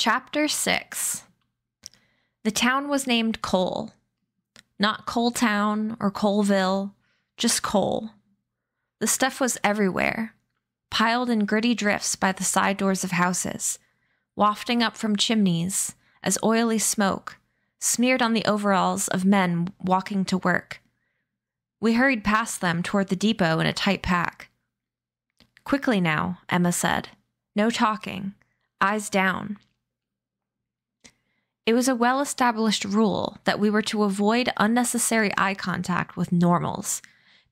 Chapter 6. The town was named Coal. Not Coal Town or Coalville, just coal. The stuff was everywhere, piled in gritty drifts by the side doors of houses, wafting up from chimneys as oily smoke smeared on the overalls of men walking to work. We hurried past them toward the depot in a tight pack. "Quickly now," Emma said. "No talking. Eyes down." It was a well-established rule that we were to avoid unnecessary eye contact with normals,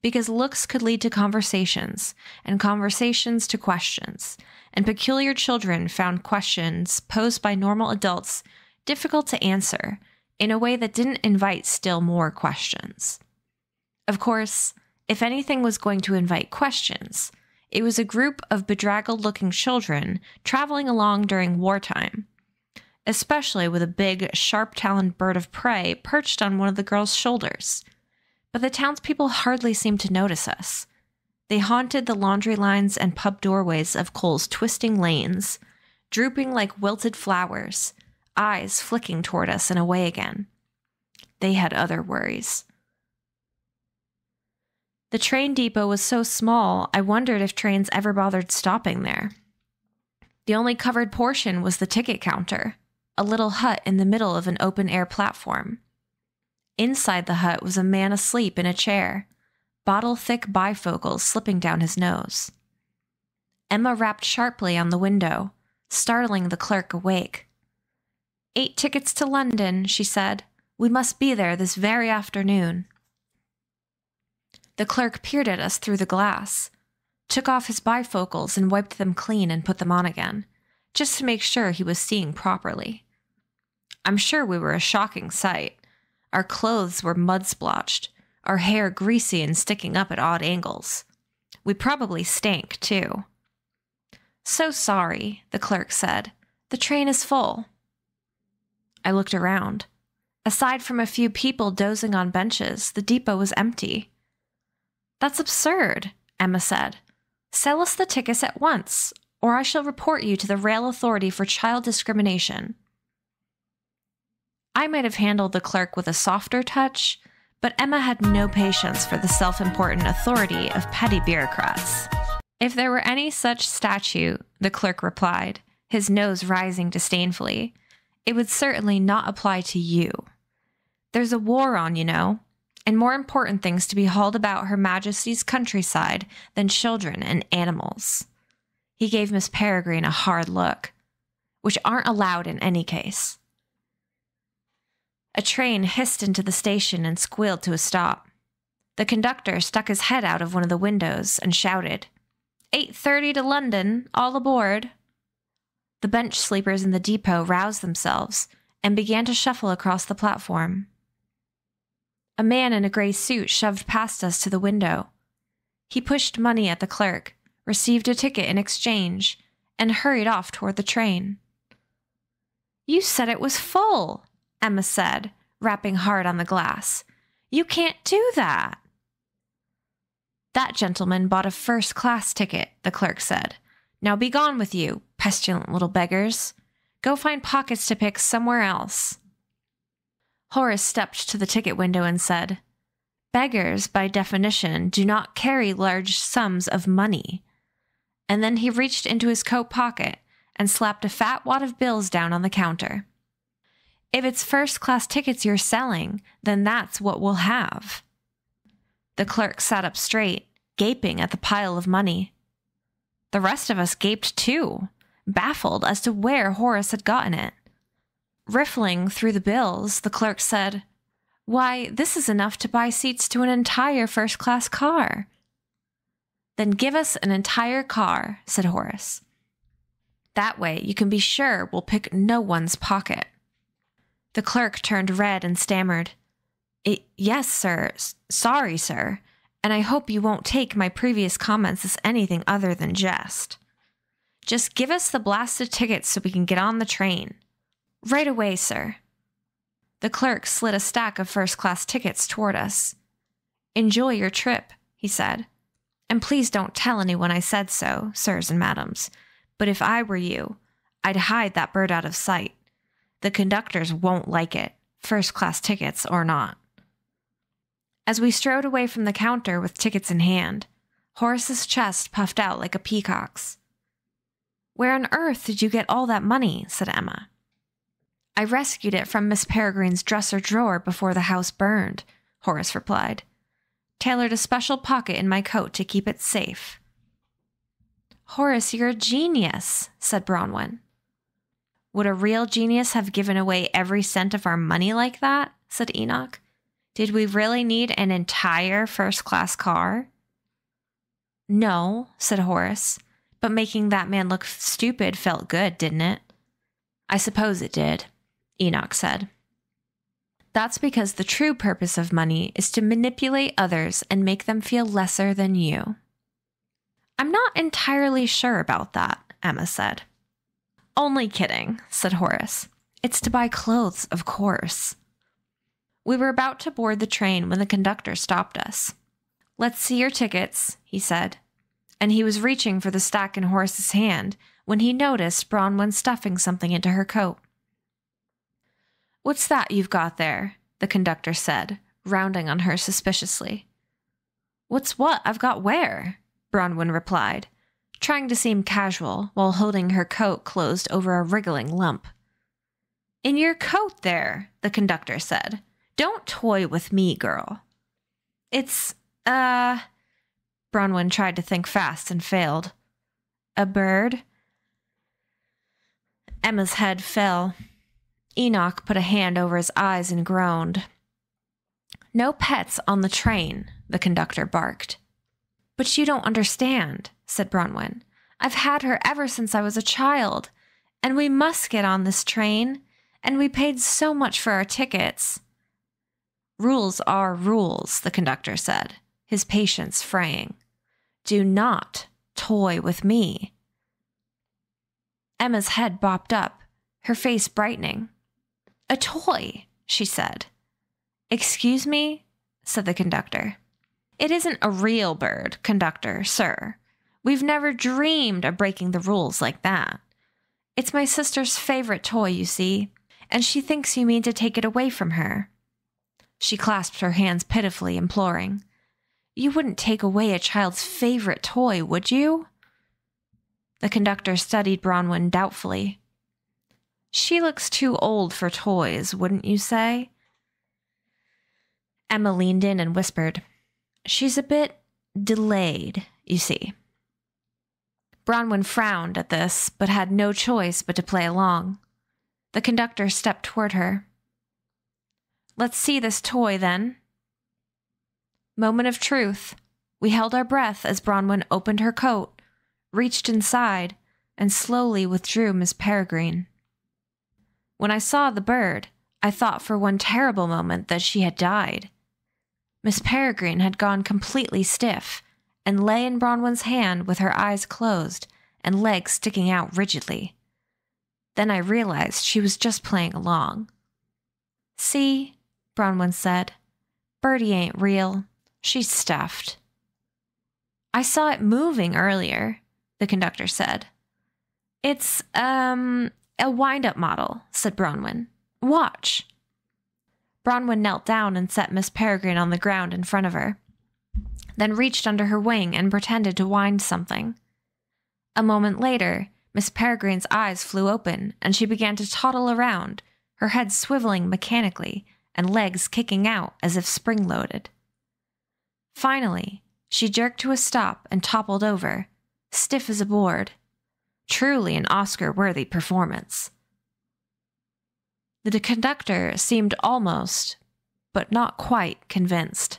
because looks could lead to conversations, and conversations to questions, and peculiar children found questions posed by normal adults difficult to answer in a way that didn't invite still more questions. Of course, if anything was going to invite questions, it was a group of bedraggled-looking children traveling along during wartime, especially with a big, sharp-taloned bird of prey perched on one of the girls' shoulders. But the townspeople hardly seemed to notice us. They haunted the laundry lines and pub doorways of Coal's twisting lanes, drooping like wilted flowers, eyes flicking toward us and away again. They had other worries. The train depot was so small, I wondered if trains ever bothered stopping there. The only covered portion was the ticket counter, a little hut in the middle of an open-air platform. Inside the hut was a man asleep in a chair, bottle-thick bifocals slipping down his nose. Emma rapped sharply on the window, startling the clerk awake. 8 tickets to London, she said. We must be there this very afternoon. The clerk peered at us through the glass, took off his bifocals and wiped them clean and put them on again, just to make sure he was seeing properly. I'm sure we were a shocking sight. Our clothes were mud-splotched, our hair greasy and sticking up at odd angles. We probably stank, too. "So sorry," the clerk said. "The train is full." I looked around. Aside from a few people dozing on benches, the depot was empty. "That's absurd," Emma said. "Sell us the tickets at once, or I shall report you to the Rail Authority for child discrimination." I might have handled the clerk with a softer touch, but Emma had no patience for the self-important authority of petty bureaucrats. "If there were any such statute," the clerk replied, his nose rising disdainfully, "it would certainly not apply to you. There's a war on, you know, and more important things to be hauled about Her Majesty's countryside than children and animals." He gave Miss Peregrine a hard look. "Which aren't allowed in any case." A train hissed into the station and squealed to a stop. The conductor stuck his head out of one of the windows and shouted, 8:30 to London, all aboard." The bench sleepers in the depot roused themselves and began to shuffle across the platform. A man in a gray suit shoved past us to the window. He pushed money at the clerk, received a ticket in exchange, and hurried off toward the train. "You said it was full," Emma said, rapping hard on the glass. "You can't do that." "That gentleman bought a first-class ticket," the clerk said. "Now be gone with you, pestilent little beggars. Go find pockets to pick somewhere else." Horace stepped to the ticket window and said, "Beggars, by definition, do not carry large sums of money." And then he reached into his coat pocket and slapped a fat wad of bills down on the counter. "If it's first-class tickets you're selling, then that's what we'll have." The clerk sat up straight, gaping at the pile of money. The rest of us gaped too, baffled as to where Horace had gotten it. Riffling through the bills, the clerk said, "Why, this is enough to buy seats to an entire first-class car." "Then give us an entire car," said Horace. "That way you can be sure we'll pick no one's pocket." The clerk turned red and stammered, "Yes, sir. Sorry, sir. And I hope you won't take my previous comments as anything other than jest. Just give us the blasted tickets so we can get on the train." "Right away, sir." The clerk slid a stack of first-class tickets toward us. "Enjoy your trip," he said. "And please don't tell anyone I said so, sirs and madams. But if I were you, I'd hide that bird out of sight. The conductors won't like it, first-class tickets or not. As we strode away from the counter with tickets in hand, Horace's chest puffed out like a peacock's. "Where on earth did you get all that money?" said Emma. "I rescued it from Miss Peregrine's dresser drawer before the house burned," Horace replied. "Tailored a special pocket in my coat to keep it safe." "Horace, you're a genius," said Bronwyn. "Would a real genius have given away every cent of our money like that?" said Enoch. "Did we really need an entire first-class car?" "No," said Horace, "but making that man look stupid felt good, didn't it?" "I suppose it did," Enoch said. "That's because the true purpose of money is to manipulate others and make them feel lesser than you." "I'm not entirely sure about that," Emma said. "Only kidding," said Horace. "It's to buy clothes, of course." We were about to board the train when the conductor stopped us. "Let's see your tickets," he said, and he was reaching for the stack in Horace's hand when he noticed Bronwyn stuffing something into her coat. "What's that you've got there?" the conductor said, rounding on her suspiciously. "What's what I've got where?" Bronwyn replied, trying to seem casual while holding her coat closed over a wriggling lump. "In your coat there," the conductor said. "Don't toy with me, girl." "It's, Bronwyn tried to think fast and failed. "A bird?" Emma's head fell. Enoch put a hand over his eyes and groaned. "No pets on the train," the conductor barked. "But you don't understand," said Bronwyn. "I've had her ever since I was a child, and we must get on this train, and we paid so much for our tickets." "Rules are rules," the conductor said, his patience fraying. "Do not toy with me." Emma's head bopped up, her face brightening. "A toy," she said. "Excuse me?" said the conductor. "It isn't a real bird, conductor, sir. We've never dreamed of breaking the rules like that. It's my sister's favorite toy, you see, and she thinks you mean to take it away from her." She clasped her hands pitifully, imploring. "You wouldn't take away a child's favorite toy, would you?" The conductor studied Bronwyn doubtfully. "She looks too old for toys, wouldn't you say?" Emma leaned in and whispered, "She's a bit delayed, you see." Bronwyn frowned at this, but had no choice but to play along. The conductor stepped toward her. "Let's see this toy, then." Moment of truth. We held our breath as Bronwyn opened her coat, reached inside, and slowly withdrew Miss Peregrine. When I saw the bird, I thought for one terrible moment that she had died. Miss Peregrine had gone completely stiff and lay in Bronwyn's hand with her eyes closed and legs sticking out rigidly. Then I realized she was just playing along. "See," Bronwyn said, "Birdie ain't real. She's stuffed." "I saw it moving earlier," the conductor said. "It's, a wind-up model," said Bronwyn. "Watch." Bronwyn knelt down and set Miss Peregrine on the ground in front of her, then reached under her wing and pretended to wind something. A moment later, Miss Peregrine's eyes flew open, and she began to toddle around, her head swiveling mechanically and legs kicking out as if spring-loaded. Finally, she jerked to a stop and toppled over, stiff as a board. Truly an Oscar-worthy performance. The conductor seemed almost, but not quite, convinced.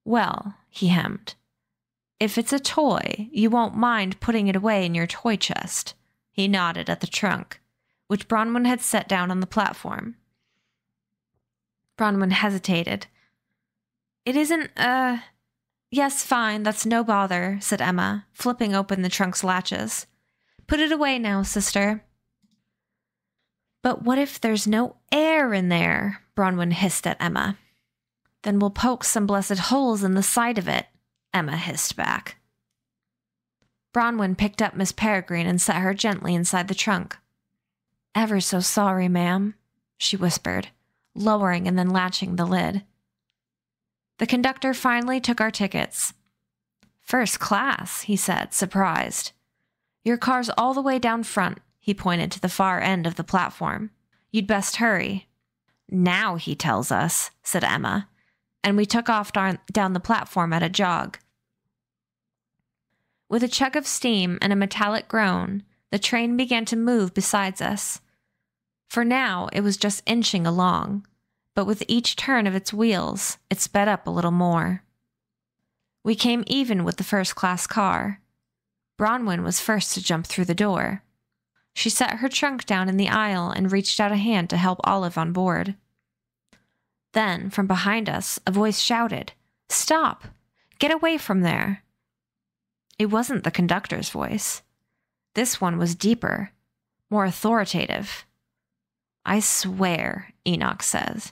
"Well," he hemmed, "if it's a toy, you won't mind putting it away in your toy chest." He nodded at the trunk, which Bronwyn had set down on the platform. Bronwyn hesitated. "It isn't, Yes, fine, that's no bother," said Emma, flipping open the trunk's latches. "Put it away now, sister." "But what if there's no air in there?" Bronwyn hissed at Emma. "Then we'll poke some blessed holes in the side of it," Emma hissed back. Bronwyn picked up Miss Peregrine and set her gently inside the trunk. "Ever so sorry, ma'am," she whispered, lowering and then latching the lid. The conductor finally took our tickets. "First class," he said, surprised. "Your car's all the way down front," he pointed to the far end of the platform. "You'd best hurry." "Now he tells us," said Emma, and we took off down the platform at a jog. With a chug of steam and a metallic groan, the train began to move beside us. For now, it was just inching along, but with each turn of its wheels, it sped up a little more. We came even with the first-class car. Bronwyn was first to jump through the door. She set her trunk down in the aisle and reached out a hand to help Olive on board. Then, from behind us, a voice shouted, "Stop! Get away from there!" It wasn't the conductor's voice. This one was deeper, more authoritative. "I swear," Enoch says,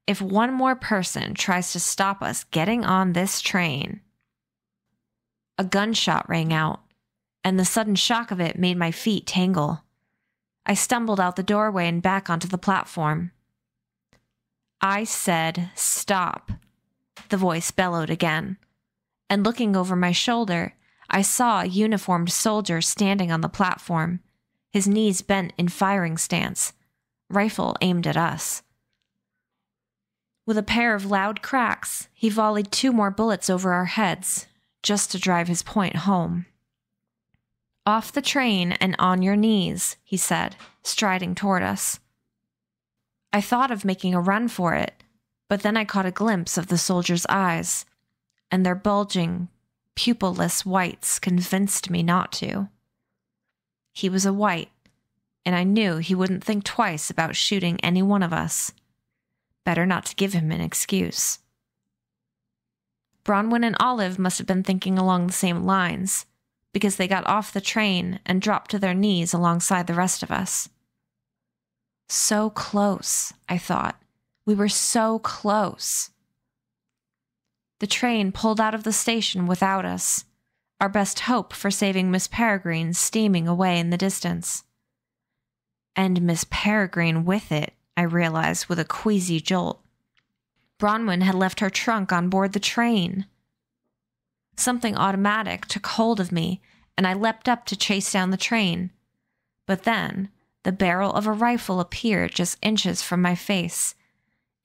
"if one more person tries to stop us getting on this train." A gunshot rang out, and the sudden shock of it made my feet tingle. I stumbled out the doorway and back onto the platform. "I said stop," the voice bellowed again, and looking over my shoulder, I saw a uniformed soldier standing on the platform, his knees bent in firing stance, rifle aimed at us. With a pair of loud cracks, he volleyed 2 more bullets over our heads, just to drive his point home. "Off the train and on your knees," he said, striding toward us. I thought of making a run for it, but then I caught a glimpse of the soldier's eyes, and their bulging, pupilless whites convinced me not to. He was a white, and I knew he wouldn't think twice about shooting any one of us. Better not to give him an excuse. Bronwyn and Olive must have been thinking along the same lines, because they got off the train and dropped to their knees alongside the rest of us. So close, I thought. We were so close. The train pulled out of the station without us, our best hope for saving Miss Peregrine steaming away in the distance. And Miss Peregrine with it, I realized with a queasy jolt. Bronwyn had left her trunk on board the train. Something automatic took hold of me, and I leapt up to chase down the train. But then, the barrel of a rifle appeared just inches from my face,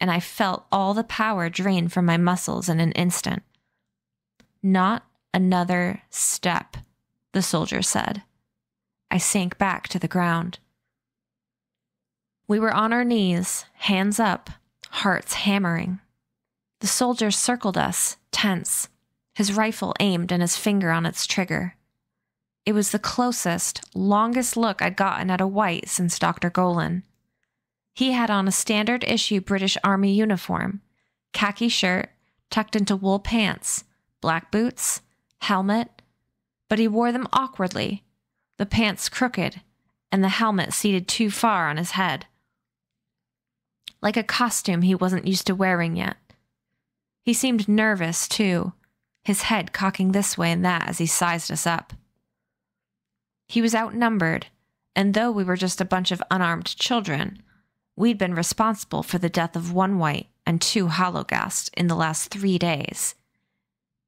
and I felt all the power drain from my muscles in an instant. "Not another step," the soldier said. I sank back to the ground. We were on our knees, hands up, hearts hammering. The soldier circled us, tense, his rifle aimed and his finger on its trigger. It was the closest, longest look I'd gotten at a white since Dr. Golan. He had on a standard-issue British Army uniform, khaki shirt, tucked into wool pants, black boots, helmet, but he wore them awkwardly, the pants crooked, and the helmet seated too far on his head. Like a costume he wasn't used to wearing yet. He seemed nervous, too, his head cocking this way and that as he sized us up. He was outnumbered, and though we were just a bunch of unarmed children, we'd been responsible for the death of 1 white and 2 hollow-gassed in the last 3 days.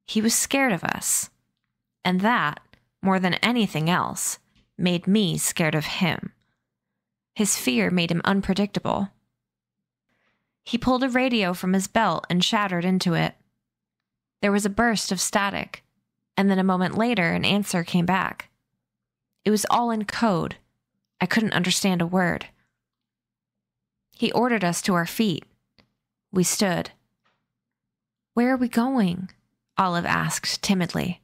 He was scared of us, and that, more than anything else, made me scared of him. His fear made him unpredictable. He pulled a radio from his belt and shattered into it. There was a burst of static, and then a moment later an answer came back. It was all in code. I couldn't understand a word. He ordered us to our feet. We stood. "Where are we going?" Olive asked timidly.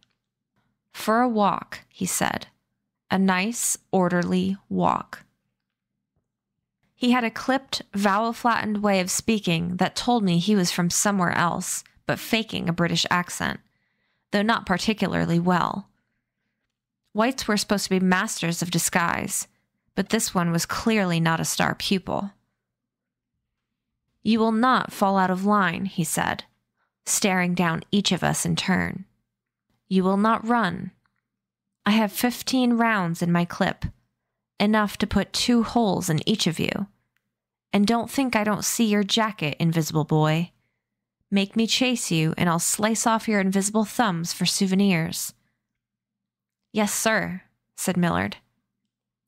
"For a walk," he said. "A nice, orderly walk." He had a clipped, vowel-flattened way of speaking that told me he was from somewhere else, but faking a British accent, though not particularly well. Whites were supposed to be masters of disguise, but this one was clearly not a star pupil. "You will not fall out of line," he said, staring down each of us in turn. "You will not run. I have 15 rounds in my clip, enough to put 2 holes in each of you. And don't think I don't see your jacket, invisible boy. Make me chase you, and I'll slice off your invisible thumbs for souvenirs." "Yes, sir," said Millard.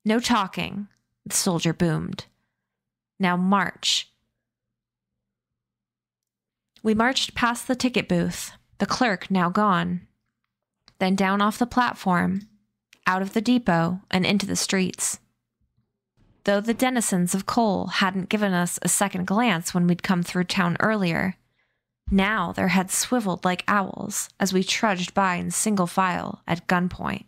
"No talking," the soldier boomed. "Now march." We marched past the ticket booth, the clerk now gone, then down off the platform, out of the depot, and into the streets. Though the denizens of Cole hadn't given us a second glance when we'd come through town earlier, now their heads swiveled like owls as we trudged by in single file at gunpoint.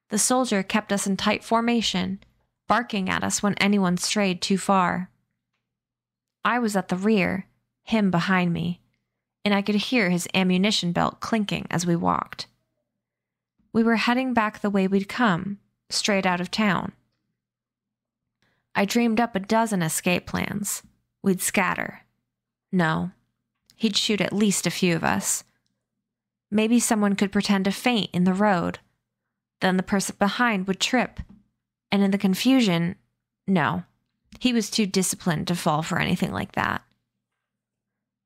The soldier kept us in tight formation, barking at us when anyone strayed too far. I was at the rear, him behind me, and I could hear his ammunition belt clinking as we walked. We were heading back the way we'd come, straight out of town. I dreamed up a dozen escape plans. We'd scatter. No, he'd shoot at least a few of us. Maybe someone could pretend to faint in the road. Then the person behind would trip. And in the confusion, no, he was too disciplined to fall for anything like that.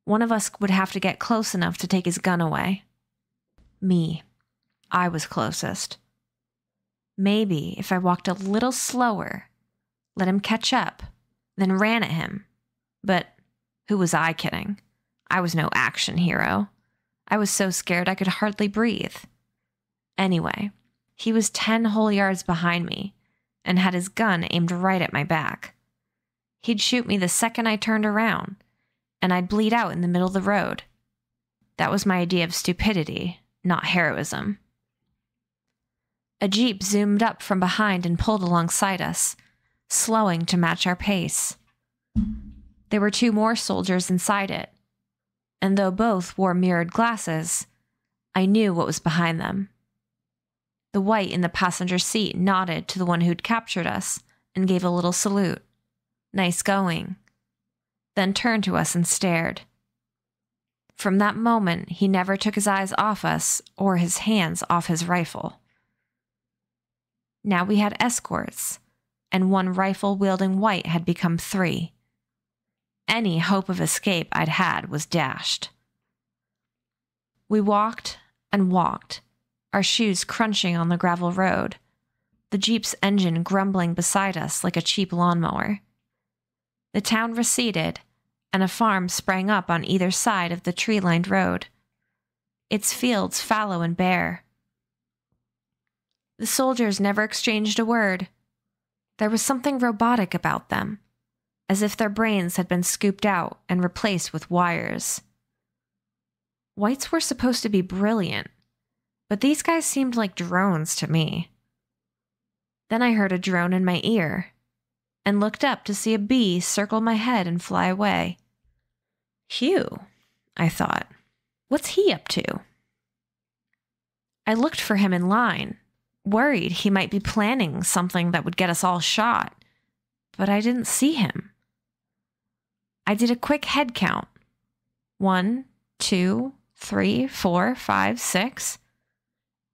One of us would have to get close enough to take his gun away. Me. I was closest. Maybe if I walked a little slower, let him catch up, then ran at him. But who was I kidding? I was no action hero. I was so scared I could hardly breathe. Anyway, he was 10 whole yards behind me and had his gun aimed right at my back. He'd shoot me the second I turned around, and I'd bleed out in the middle of the road. That was my idea of stupidity, not heroism. A jeep zoomed up from behind and pulled alongside us, slowing to match our pace. There were 2 more soldiers inside it, and though both wore mirrored glasses, I knew what was behind them. The white in the passenger seat nodded to the one who'd captured us and gave a little salute. "Nice going," then turned to us and stared. From that moment, he never took his eyes off us or his hands off his rifle. Now we had escorts, and one rifle-wielding white had become 3. Any hope of escape I'd had was dashed. We walked and walked, our shoes crunching on the gravel road, the jeep's engine grumbling beside us like a cheap lawnmower. The town receded, and a farm sprang up on either side of the tree-lined road, its fields fallow and bare. The soldiers never exchanged a word. There was something robotic about them, as if their brains had been scooped out and replaced with wires. Whites were supposed to be brilliant, but these guys seemed like drones to me. Then I heard a drone in my ear, and looked up to see a bee circle my head and fly away. Hugh, I thought. What's he up to? I looked for him in line, worried he might be planning something that would get us all shot, but I didn't see him. I did a quick head count. 1, 2, 3, 4, 5, 6.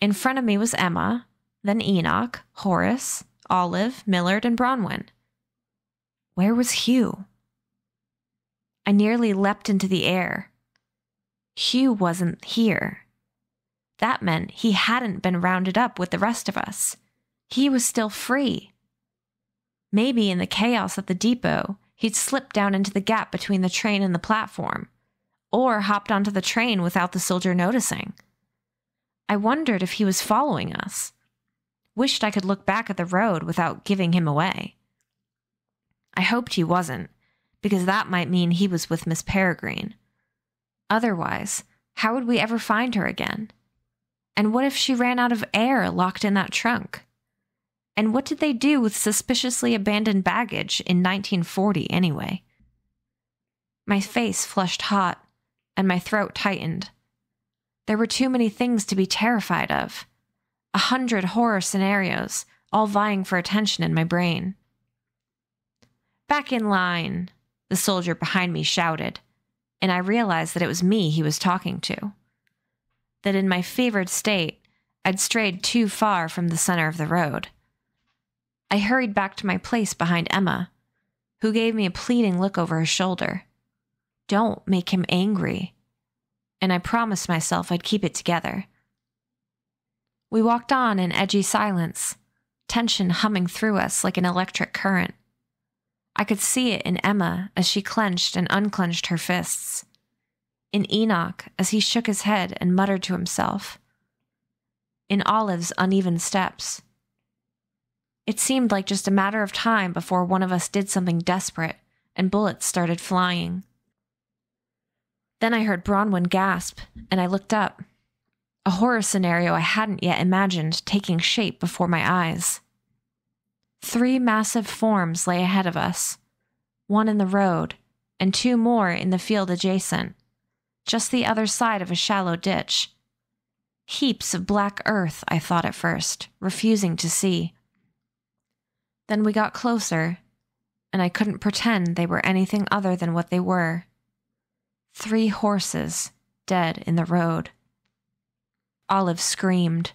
In front of me was Emma, then Enoch, Horace, Olive, Millard, and Bronwyn. Where was Hugh? I nearly leapt into the air. Hugh wasn't here. That meant he hadn't been rounded up with the rest of us. He was still free. Maybe in the chaos at the depot, he'd slipped down into the gap between the train and the platform, or hopped onto the train without the soldier noticing. I wondered if he was following us. Wished I could look back at the road without giving him away. I hoped he wasn't, because that might mean he was with Miss Peregrine. Otherwise, how would we ever find her again? And what if she ran out of air locked in that trunk? And what did they do with suspiciously abandoned baggage in 1940 anyway? My face flushed hot, and my throat tightened. There were too many things to be terrified of. 100 horror scenarios, all vying for attention in my brain. "Back in line," the soldier behind me shouted, and I realized that it was me he was talking to. That in my fevered state, I'd strayed too far from the center of the road. I hurried back to my place behind Emma, who gave me a pleading look over her shoulder. Don't make him angry. And I promised myself I'd keep it together. We walked on in edgy silence, tension humming through us like an electric current. I could see it in Emma as she clenched and unclenched her fists, in Enoch as he shook his head and muttered to himself, in Olive's uneven steps. It seemed like just a matter of time before one of us did something desperate and bullets started flying. Then I heard Bronwyn gasp, and I looked up. A horror scenario I hadn't yet imagined taking shape before my eyes. 3 massive forms lay ahead of us, 1 in the road, and 2 more in the field adjacent, just the other side of a shallow ditch. Heaps of black earth, I thought at first, refusing to see. Then we got closer, and I couldn't pretend they were anything other than what they were. 3 horses, dead in the road. Olive screamed.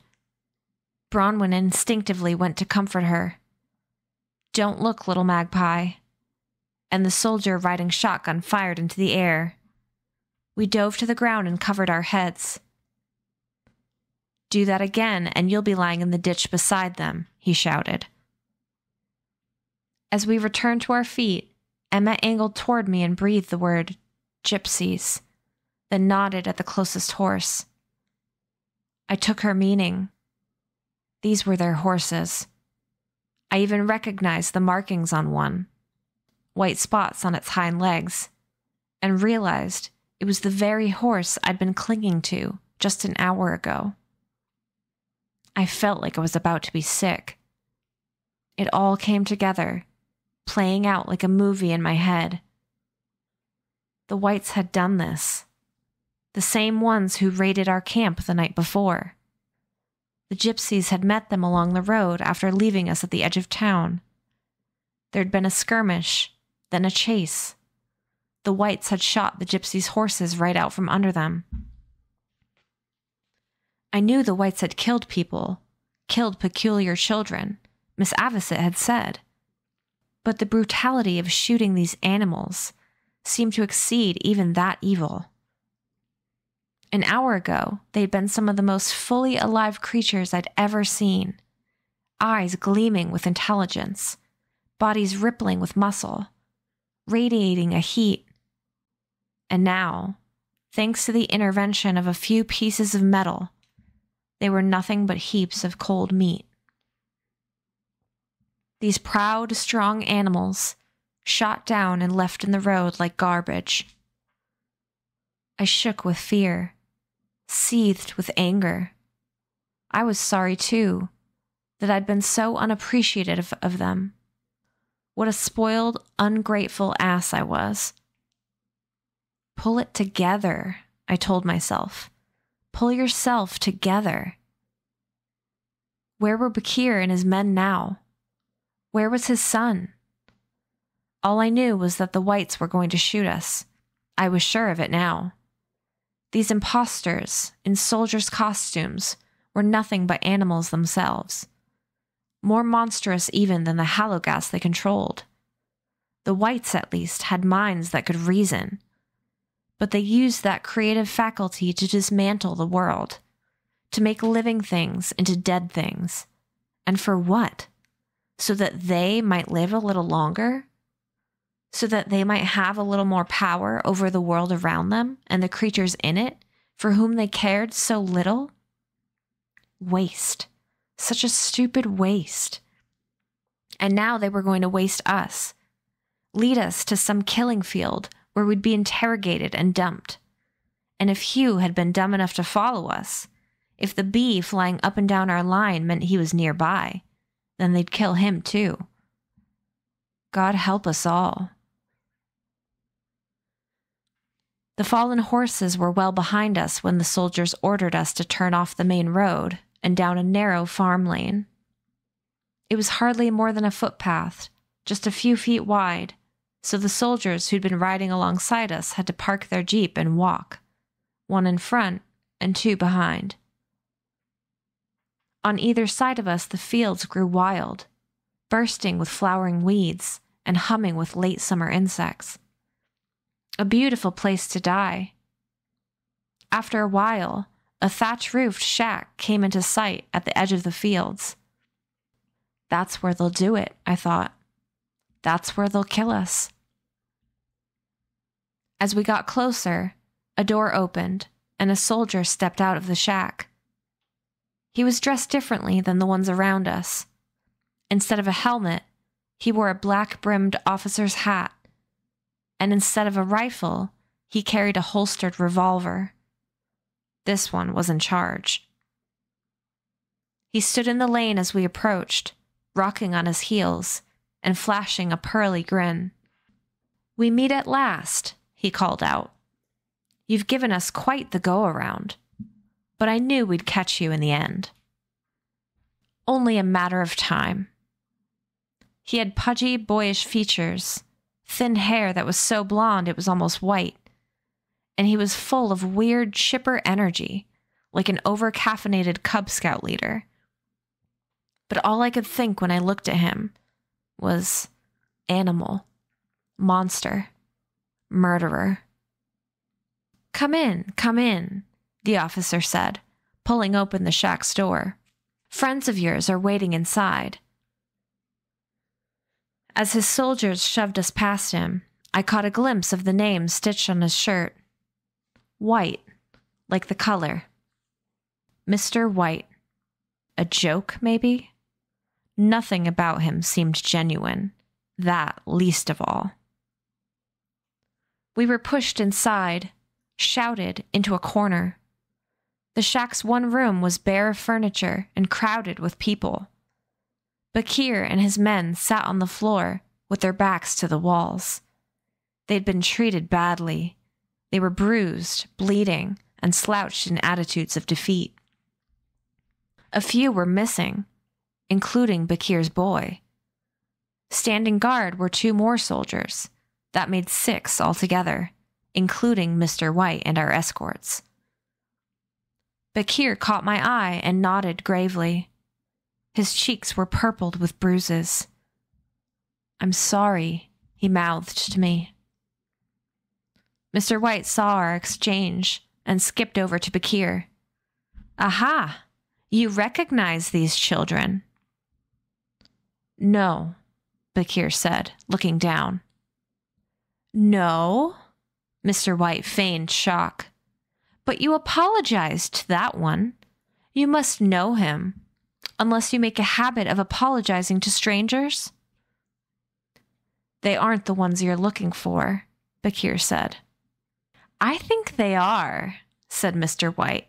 Bronwyn instinctively went to comfort her. Don't look, little magpie. And the soldier riding shotgun fired into the air. We dove to the ground and covered our heads. Do that again, and you'll be lying in the ditch beside them, he shouted. As we returned to our feet, Emma angled toward me and breathed the word, Gypsies, then nodded at the closest horse. I took her meaning. These were their horses. I even recognized the markings on one, white spots on its hind legs, and realized it was the very horse I'd been clinging to just an hour ago. I felt like I was about to be sick. It all came together, playing out like a movie in my head. The Wights had done this. The same ones who raided our camp the night before. The Gypsies had met them along the road after leaving us at the edge of town. There'd been a skirmish, then a chase. The Wights had shot the Gypsies' horses right out from under them. I knew the Wights had killed people, killed peculiar children, Miss Avocet had said. But the brutality of shooting these animals seemed to exceed even that evil. An hour ago, they'd been some of the most fully alive creatures I'd ever seen. Eyes gleaming with intelligence, bodies rippling with muscle, radiating a heat. And now, thanks to the intervention of a few pieces of metal, they were nothing but heaps of cold meat. These proud, strong animals, shot down and left in the road like garbage. I shook with fear, seethed with anger. I was sorry, too, that I'd been so unappreciative of them. What a spoiled, ungrateful ass I was. Pull it together, I told myself. Pull yourself together. Where were Bakir and his men now? Where was his son? All I knew was that the Wights were going to shoot us. I was sure of it now. These imposters in soldiers' costumes were nothing but animals themselves, more monstrous even than the halogas they controlled. The Wights, at least, had minds that could reason, but they used that creative faculty to dismantle the world, to make living things into dead things. And for what? So that they might live a little longer? So that they might have a little more power over the world around them and the creatures in it for whom they cared so little? Waste. Such a stupid waste. And now they were going to waste us. Lead us to some killing field where we'd be interrogated and dumped. And if Hugh had been dumb enough to follow us, if the bee flying up and down our line meant he was nearby, then they'd kill him too. God help us all. The fallen horses were well behind us when the soldiers ordered us to turn off the main road and down a narrow farm lane. It was hardly more than a footpath, just a few feet wide, so the soldiers who'd been riding alongside us had to park their jeep and walk, one in front and two behind. On either side of us, the fields grew wild, bursting with flowering weeds and humming with late summer insects. A beautiful place to die. After a while, a thatch-roofed shack came into sight at the edge of the fields. That's where they'll do it, I thought. That's where they'll kill us. As we got closer, a door opened and a soldier stepped out of the shack. He was dressed differently than the ones around us. Instead of a helmet, he wore a black-brimmed officer's hat, and instead of a rifle, he carried a holstered revolver. This one was in charge. He stood in the lane as we approached, rocking on his heels and flashing a pearly grin. "We meet at last," he called out. "You've given us quite the go-around, but I knew we'd catch you in the end. Only a matter of time." He had pudgy, boyish features, thin hair that was so blonde it was almost white, and he was full of weird, chipper energy, like an over-caffeinated Cub Scout leader. But all I could think when I looked at him was animal, monster, murderer. Come in," the officer said, pulling open the shack's door. "Friends of yours are waiting inside." As his soldiers shoved us past him, I caught a glimpse of the name stitched on his shirt. White, like the color. Mr. White. A joke, maybe? Nothing about him seemed genuine, that least of all. We were pushed inside, shouted into a corner. The shack's one room was bare of furniture and crowded with people. Bakir and his men sat on the floor with their backs to the walls. They'd been treated badly. They were bruised, bleeding, and slouched in attitudes of defeat. A few were missing, including Bakir's boy. Standing guard were 2 more soldiers. That made 6 altogether, including Mr. White and our escorts. Bakir caught my eye and nodded gravely. His cheeks were purpled with bruises. "I'm sorry," he mouthed to me. Mr. White saw our exchange and skipped over to Bakir. "Aha! You recognize these children?" "No," Bakir said, looking down. "No?" Mr. White feigned shock. "But you apologized to that one. You must know him. Unless you make a habit of apologizing to strangers?" "They aren't the ones you're looking for," Bakir said. "I think they are," said Mr. White.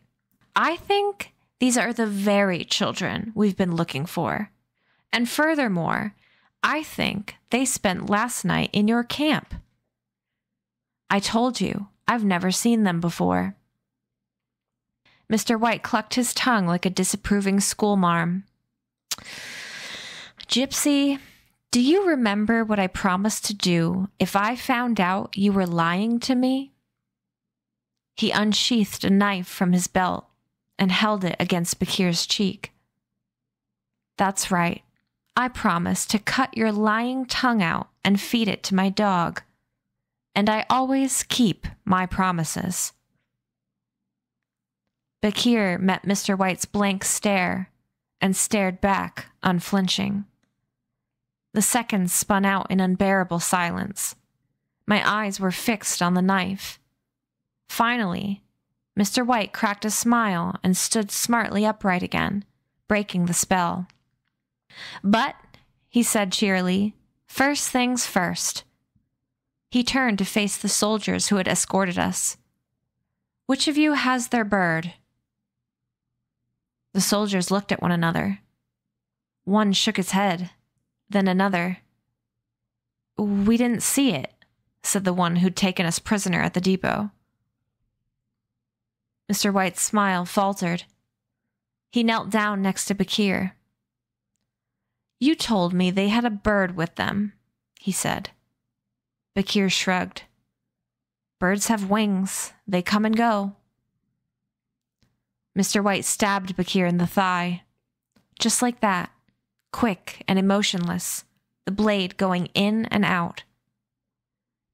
"I think these are the very children we've been looking for. And furthermore, I think they spent last night in your camp. I told you, I've never seen them before." Mr. White clucked his tongue like a disapproving schoolmarm. "Gypsy, do you remember what I promised to do if I found out you were lying to me?" He unsheathed a knife from his belt and held it against Bakir's cheek. "That's right. I promised to cut your lying tongue out and feed it to my dog. And I always keep my promises." Bakir met Mr. White's blank stare and stared back, unflinching. The seconds spun out in unbearable silence. My eyes were fixed on the knife. Finally, Mr. White cracked a smile and stood smartly upright again, breaking the spell. "But," he said cheerily, "first things first." He turned to face the soldiers who had escorted us. "Which of you has their bird?" The soldiers looked at one another. One shook his head, then another. "We didn't see it," said the one who'd taken us prisoner at the depot. Mr. White's smile faltered. He knelt down next to Bakir. "You told me they had a bird with them," he said. Bakir shrugged. "Birds have wings. They come and go." Mr. White stabbed Bakir in the thigh. just like that, quick and emotionless, the blade going in and out.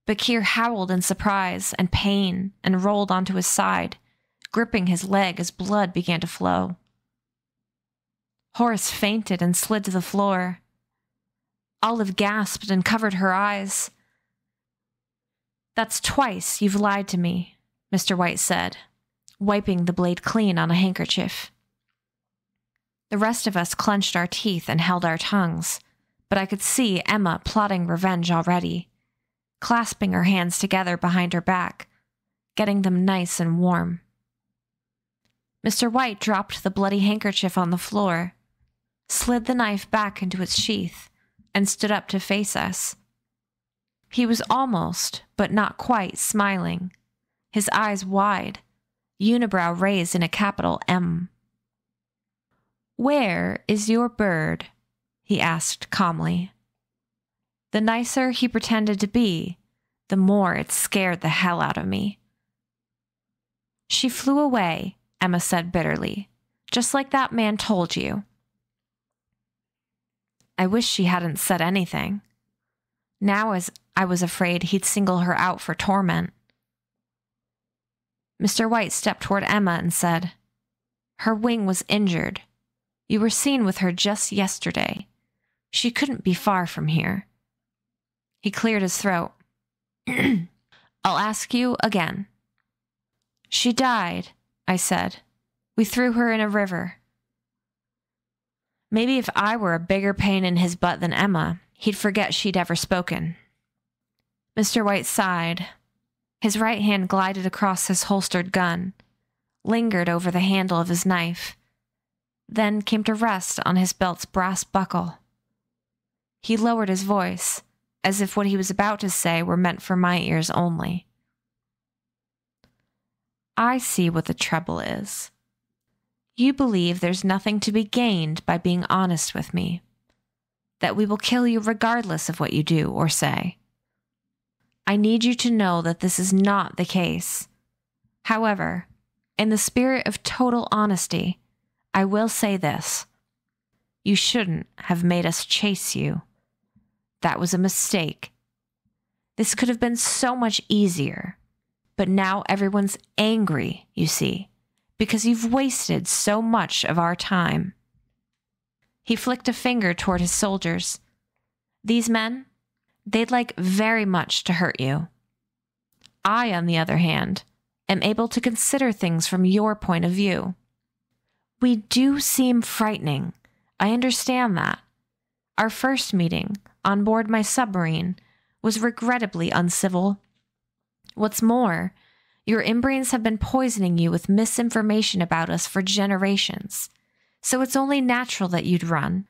Bakir howled in surprise and pain and rolled onto his side, gripping his leg as blood began to flow. Horace fainted and slid to the floor. Olive gasped and covered her eyes. "That's twice you've lied to me," Mr. Wights said, wiping the blade clean on a handkerchief. The rest of us clenched our teeth and held our tongues, but I could see Emma plotting revenge already, clasping her hands together behind her back, getting them nice and warm. Mr. Wight dropped the bloody handkerchief on the floor, slid the knife back into its sheath, and stood up to face us. He was almost, but not quite, smiling, his eyes wide, unibrow raised in a capital M. "Where is your bird?" he asked calmly. The nicer he pretended to be, the more it scared the hell out of me. "She flew away," Emma said bitterly, "just like that man told you." I wish she hadn't said anything. Now as I was afraid he'd single her out for torment. Mr. Wight stepped toward Emma and said, "Her wing was injured. You were seen with her just yesterday. She couldn't be far from here." He cleared his throat. "I'll ask you again." "She died," I said. "We threw her in a river." Maybe if I were a bigger pain in his butt than Emma, he'd forget she'd ever spoken. Mr. Wight sighed. His right hand glided across his holstered gun, lingered over the handle of his knife, then came to rest on his belt's brass buckle. He lowered his voice, as if what he was about to say were meant for my ears only. "I see what the trouble is. You believe there's nothing to be gained by being honest with me, that we will kill you regardless of what you do or say. I need you to know that this is not the case. However, in the spirit of total honesty, I will say this. You shouldn't have made us chase you. That was a mistake. This could have been so much easier, but now everyone's angry, you see, because you've wasted so much of our time." He flicked a finger toward his soldiers. "These men, they'd like very much to hurt you. I, on the other hand, am able to consider things from your point of view. We do seem frightening. I understand that. Our first meeting, on board my submarine, was regrettably uncivil. What's more, your inbrains have been poisoning you with misinformation about us for generations, so it's only natural that you'd run.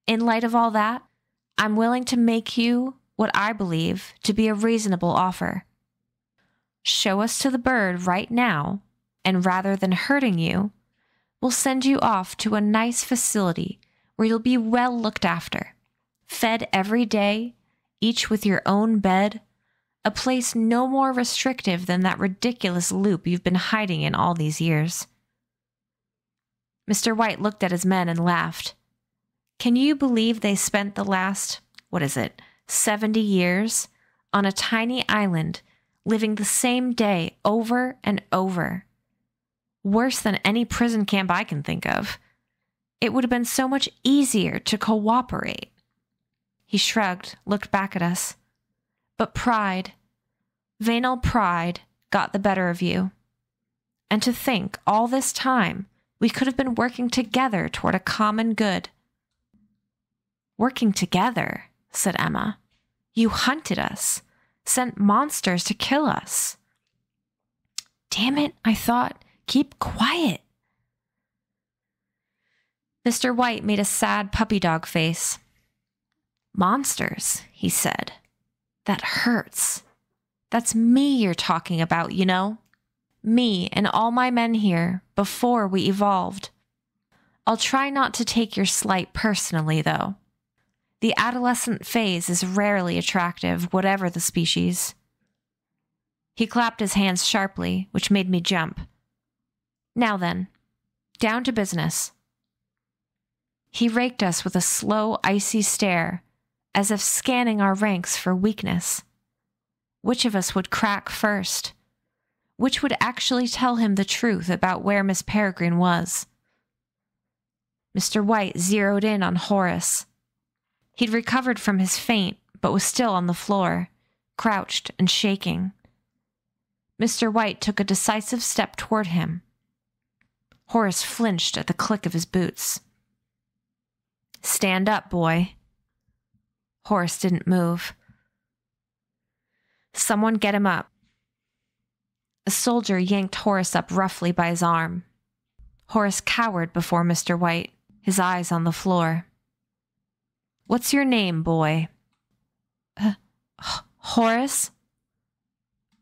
In light of all that, I'm willing to make you what I believe to be a reasonable offer. Show us to the bird right now, and rather than hurting you, we'll send you off to a nice facility where you'll be well looked after, fed every day, each with your own bed, a place no more restrictive than that ridiculous loop you've been hiding in all these years." Mr. Wight looked at his men and laughed. "Can you believe they spent the last, 70 years, on a tiny island, living the same day over and over? Worse than any prison camp I can think of. It would have been so much easier to cooperate." He shrugged, looked back at us. "But pride, venal pride, got the better of you. And to think, all this time, we could have been working together toward a common good." "Working together," said Emma. "You hunted us, sent monsters to kill us." "Damn it," I thought. "Keep quiet." Mr. Wight made a sad puppy dog face. "Monsters," he said. "That hurts. That's me you're talking about, you know. Me and all my men here before we evolved. I'll try not to take your slight personally, though. The adolescent phase is rarely attractive, whatever the species." He clapped his hands sharply, which made me jump. "Now then, down to business." He raked us with a slow, icy stare, as if scanning our ranks for weakness. Which of us would crack first? Which would actually tell him the truth about where Miss Peregrine was? Mr. Wight zeroed in on Horace. He'd recovered from his faint, but was still on the floor, crouched and shaking. Mr. Wight took a decisive step toward him. Horace flinched at the click of his boots. "Stand up, boy." Horace didn't move. "Someone get him up." A soldier yanked Horace up roughly by his arm. Horace cowered before Mr. Wight, his eyes on the floor. "What's your name, boy?" Horace?"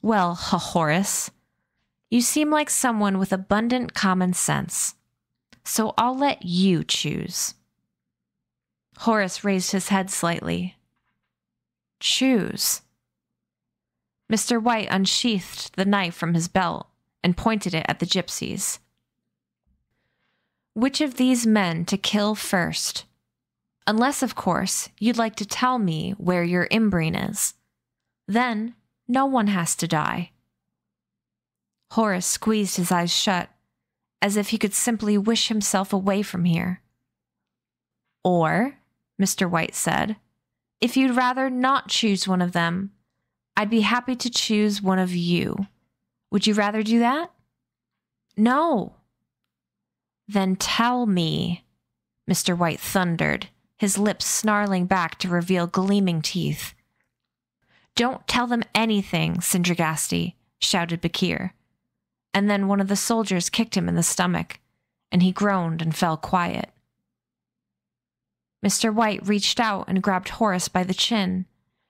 "Well, Horace, you seem like someone with abundant common sense, so I'll let you choose." Horace raised his head slightly. "Choose?" Mr. Wight unsheathed the knife from his belt and pointed it at the gypsies. "Which of these men to kill first? Unless, of course, you'd like to tell me where your imbrine is. Then no one has to die." Horace squeezed his eyes shut, as if he could simply wish himself away from here. "Or," Mr. Wight said, "if you'd rather not choose one of them, I'd be happy to choose one of you. Would you rather do that?" "No." "Then tell me," Mr. Wight thundered, his lips snarling back to reveal gleaming teeth. "Don't tell them anything, Sindragasti," shouted Bakir. And then one of the soldiers kicked him in the stomach, and he groaned and fell quiet. Mr. Wight reached out and grabbed Horace by the chin,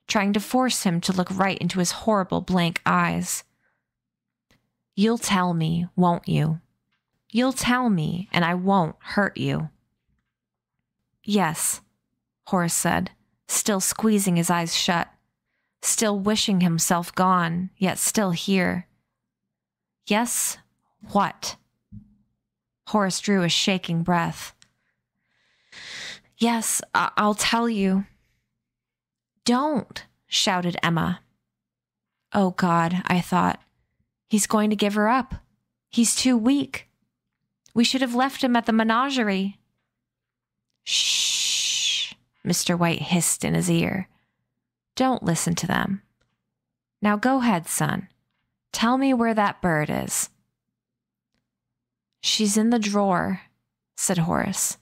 trying to force him to look right into his horrible blank eyes. "You'll tell me, won't you? You'll tell me, and I won't hurt you." "Yes," Horace said, still squeezing his eyes shut, still wishing himself gone, yet still here. "Yes, what?" Horace drew a shaking breath. "Yes, I'll tell you." "Don't," shouted Emma. "Oh God," I thought, "he's going to give her up. He's too weak. We should have left him at the menagerie." "Shh," Mr. Wight hissed in his ear. "Don't listen to them. Now go ahead, son. Tell me where that bird is." "She's in the drawer," said Horace.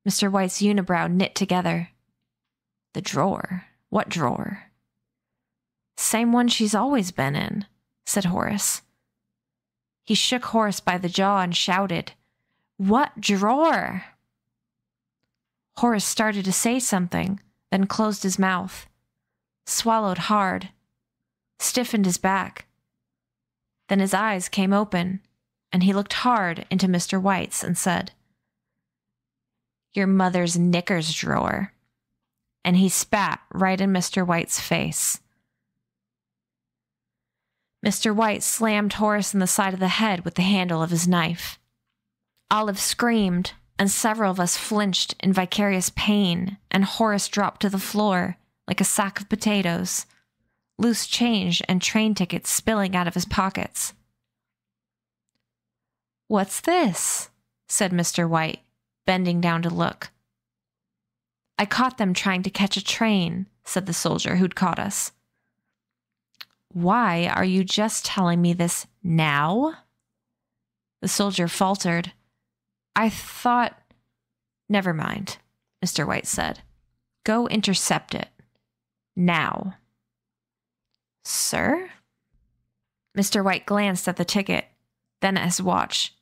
Mr. Wight's unibrow knit together. "The drawer? What drawer?" "Same one she's always been in," said Horace. He shook Horace by the jaw and shouted, "What drawer?" Horace started to say something, then closed his mouth, swallowed hard, stiffened his back. Then his eyes came open, and he looked hard into Mr. Wight's and said, "Your mother's knickers drawer." And he spat right in Mr. Wight's face. Mr. Wight slammed Horace in the side of the head with the handle of his knife. Olive screamed, and several of us flinched in vicarious pain, and Horace dropped to the floor like a sack of potatoes, loose change and train tickets spilling out of his pockets. "What's this?" said Mr. Wight, bending down to look. "I caught them trying to catch a train," said the soldier who'd caught us. "Why are you just telling me this now?" The soldier faltered. "I thought—" "Never mind," Mr. Wight said. "Go intercept it. Now." "Sir?" Mr. Wight glanced at the ticket, then at his watch.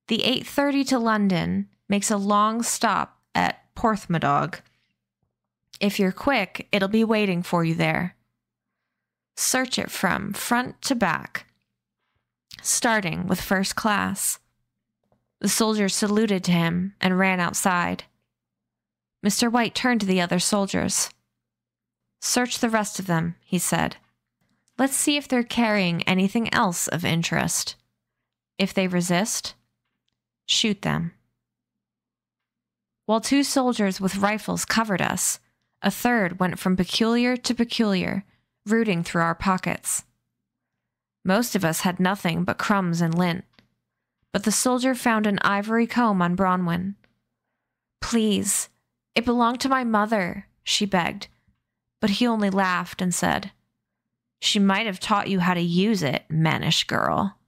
"The 8:30 to London makes a long stop at Porthmadog. If you're quick, it'll be waiting for you there. Search it from front to back, starting with first class." The soldier saluted to him and ran outside. Mr. Wight turned to the other soldiers. "Search the rest of them," he said. "Let's see if they're carrying anything else of interest. If they resist, shoot them." While 2 soldiers with rifles covered us, a third went from peculiar to peculiar, rooting through our pockets. Most of us had nothing but crumbs and lint, but the soldier found an ivory comb on Bronwyn. "Please, it belonged to my mother," she begged, but he only laughed and said, "She might have taught you how to use it, mannish girl."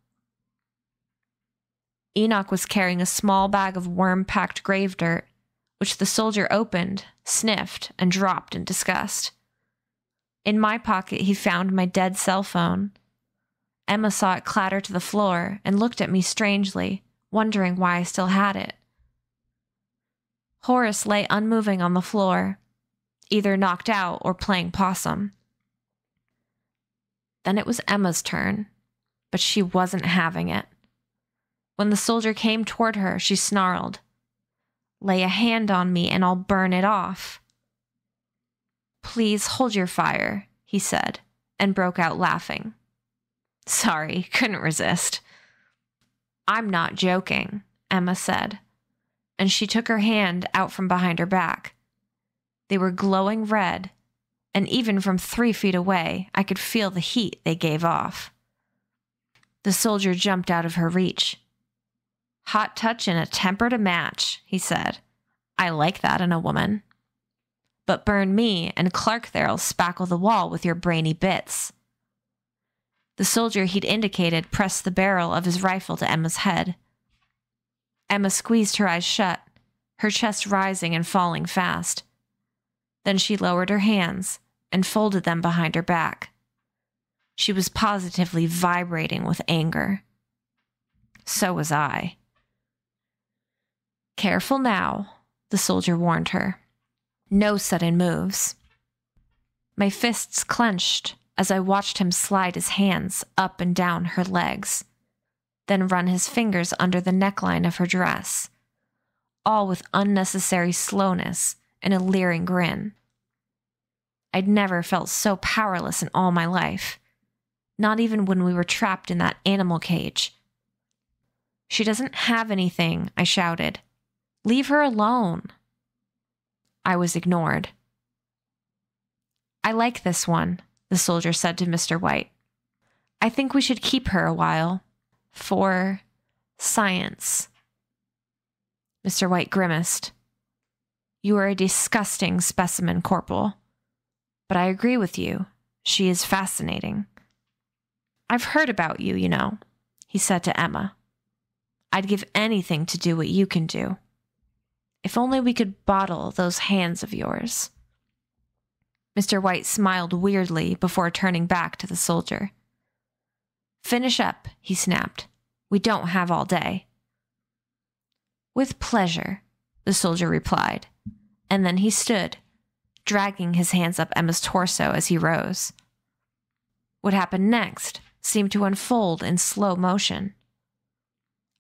Enoch was carrying a small bag of worm-packed grave dirt, which the soldier opened, sniffed, and dropped in disgust. In my pocket, he found my dead cell phone. Emma saw it clatter to the floor and looked at me strangely, wondering why I still had it. Horace lay unmoving on the floor, either knocked out or playing possum. Then it was Emma's turn, but she wasn't having it. When the soldier came toward her, she snarled, "Lay a hand on me and I'll burn it off." "Please hold your fire," he said, and broke out laughing. "Sorry, couldn't resist." "I'm not joking," Emma said, and she took her hand out from behind her back. They were glowing red, and even from 3 feet away, I could feel the heat they gave off. The soldier jumped out of her reach. "Hot touch and a temper to match," he said. "I like that in a woman. But burn me, and Clark there'll spackle the wall with your brainy bits." The soldier he'd indicated pressed the barrel of his rifle to Emma's head. Emma squeezed her eyes shut, her chest rising and falling fast. Then she lowered her hands and folded them behind her back. She was positively vibrating with anger. So was I. "Careful now," the soldier warned her. "No sudden moves." My fists clenched as I watched him slide his hands up and down her legs, then run his fingers under the neckline of her dress, all with unnecessary slowness and a leering grin. I'd never felt so powerless in all my life, not even when we were trapped in that animal cage. "She doesn't have anything," I shouted. "Leave her alone." I was ignored. "I like this one," the soldier said to Mr. White. "I think we should keep her a while. For science." Mr. White grimaced. "You are a disgusting specimen, Corporal. But I agree with you. She is fascinating." "I've heard about you, you know," he said to Emma. "I'd give anything to do what you can do. If only we could bottle those hands of yours." Mr. White smiled weirdly before turning back to the soldier. "Finish up," he snapped. "We don't have all day." "With pleasure," the soldier replied, and then he stood, dragging his hands up Emma's torso as he rose. What happened next seemed to unfold in slow motion.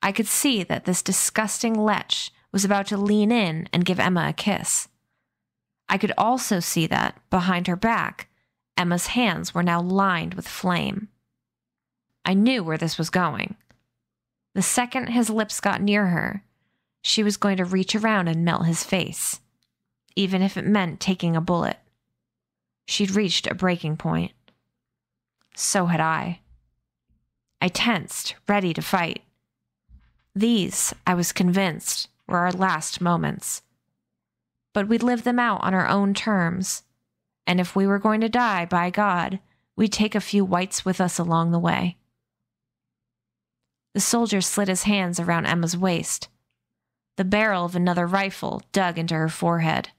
I could see that this disgusting lech was about to lean in and give Emma a kiss. I could also see that, behind her back, Emma's hands were now lined with flame. I knew where this was going. The second his lips got near her, she was going to reach around and melt his face, even if it meant taking a bullet. She'd reached a breaking point. So had I. I tensed, ready to fight. These, I was convinced, were our last moments. But we'd live them out on our own terms, and if we were going to die, by God, we'd take a few Wights with us along the way. The soldier slid his hands around Emma's waist. The barrel of another rifle dug into her forehead.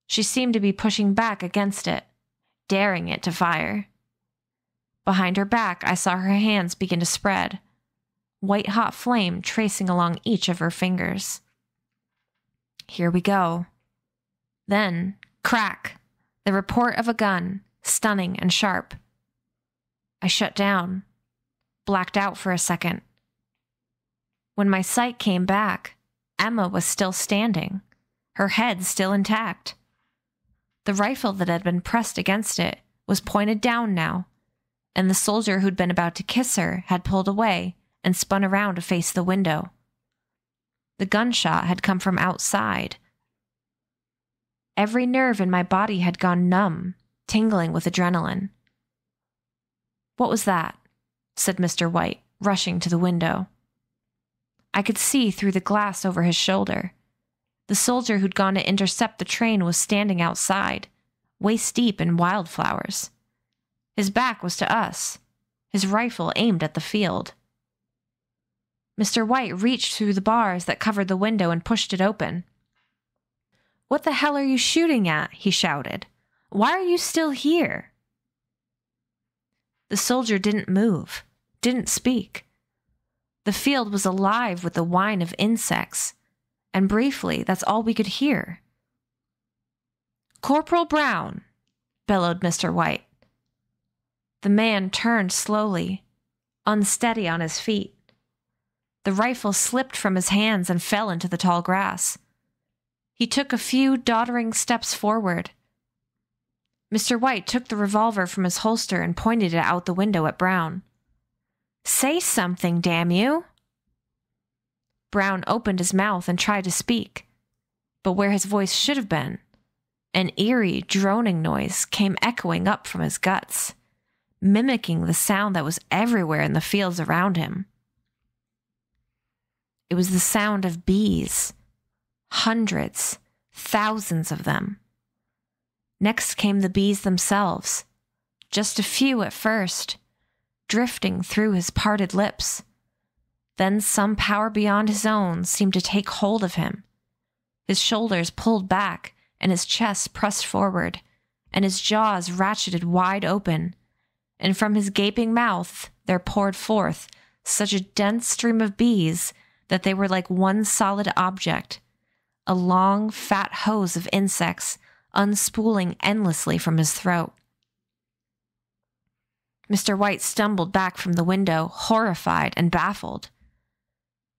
She seemed to be pushing back against it, daring it to fire. Behind her back, I saw her hands begin to spread, white-hot flame tracing along each of her fingers. Here we go. Then, crack, the report of a gun, stunning and sharp. I shut down, blacked out for a second. When my sight came back, Emma was still standing, her head still intact. The rifle that had been pressed against it was pointed down now, and the soldier who'd been about to kiss her had pulled away and spun around to face the window. The gunshot had come from outside. Every nerve in my body had gone numb, tingling with adrenaline. "What was that?" said Mr. White, rushing to the window. I could see through the glass over his shoulder. The soldier who'd gone to intercept the train was standing outside, waist deep in wildflowers. His back was to us, his rifle aimed at the field. Mr. White reached through the bars that covered the window and pushed it open. "What the hell are you shooting at?" he shouted. "Why are you still here?" The soldier didn't move, didn't speak. The field was alive with the whine of insects, and briefly that's all we could hear. "Corporal Brown!" bellowed Mr. White. The man turned slowly, unsteady on his feet. The rifle slipped from his hands and fell into the tall grass. He took a few doddering steps forward. Mr. White took the revolver from his holster and pointed it out the window at Brown. "Say something, damn you!" Brown opened his mouth and tried to speak, but where his voice should have been, an eerie, droning noise came echoing up from his guts, mimicking the sound that was everywhere in the fields around him. It was the sound of bees, hundreds, thousands of them. Next came the bees themselves, just a few at first, drifting through his parted lips. Then some power beyond his own seemed to take hold of him. His shoulders pulled back and his chest pressed forward, and his jaws ratcheted wide open, and from his gaping mouth there poured forth such a dense stream of bees that they were like one solid object, a long, fat hose of insects unspooling endlessly from his throat. Mr. White stumbled back from the window, horrified and baffled.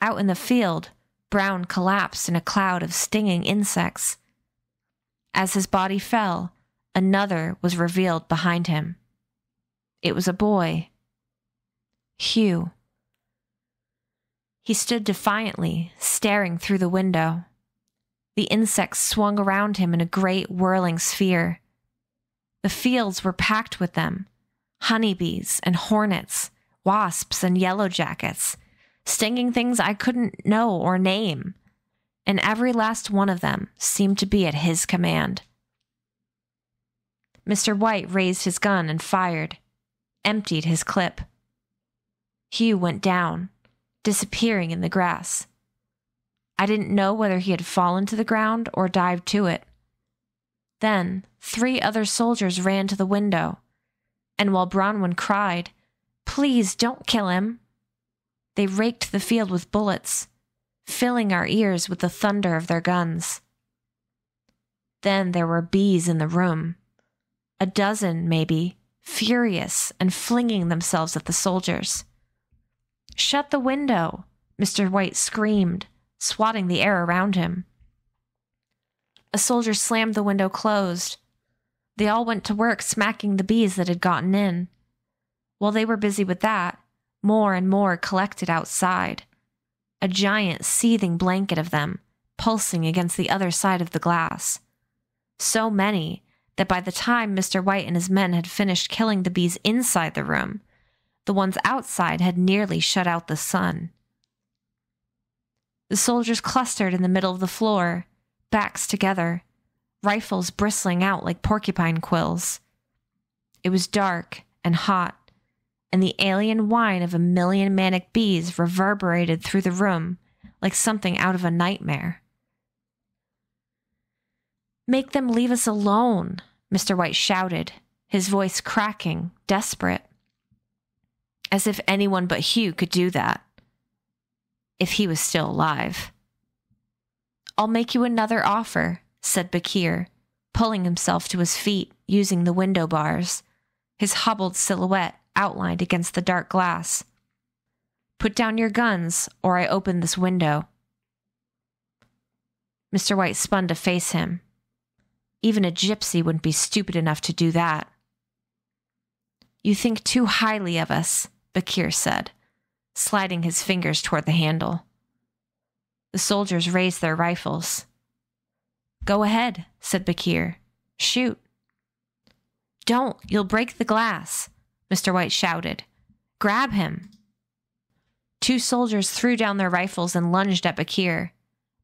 Out in the field, Brown collapsed in a cloud of stinging insects. As his body fell, another was revealed behind him. It was a boy. Hugh. He stood defiantly, staring through the window. The insects swung around him in a great whirling sphere. The fields were packed with them, honeybees and hornets, wasps and yellow jackets, stinging things I couldn't know or name, and every last one of them seemed to be at his command. Mr. White raised his gun and fired, emptied his clip. Hugh went down, disappearing in the grass. I didn't know whether he had fallen to the ground or dived to it. Then 3 other soldiers ran to the window, and while Bronwyn cried, "Please don't kill him," they raked the field with bullets, filling our ears with the thunder of their guns. Then there were bees in the room, a dozen maybe, furious and flinging themselves at the soldiers. "Shut the window," Mr. White screamed, swatting the air around him. A soldier slammed the window closed. They all went to work smacking the bees that had gotten in. While they were busy with that, more and more collected outside, a giant seething blanket of them, pulsing against the other side of the glass. So many that by the time Mr. White and his men had finished killing the bees inside the room, the ones outside had nearly shut out the sun. The soldiers clustered in the middle of the floor, backs together, rifles bristling out like porcupine quills. It was dark and hot, and the alien whine of a million manic bees reverberated through the room like something out of a nightmare. "Make them leave us alone," Mr. White shouted, his voice cracking, desperate. As if anyone but Hugh could do that. If he was still alive. "I'll make you another offer," said Bakir, pulling himself to his feet using the window bars, his hobbled silhouette outlined against the dark glass. "Put down your guns, or I open this window." Mr. White spun to face him. Even a gypsy wouldn't be stupid enough to do that. "You think too highly of us," Bakir said, sliding his fingers toward the handle. The soldiers raised their rifles. "Go ahead," said Bakir. "Shoot." "Don't, you'll break the glass," Mr. Wight shouted. "Grab him." 2 soldiers threw down their rifles and lunged at Bakir,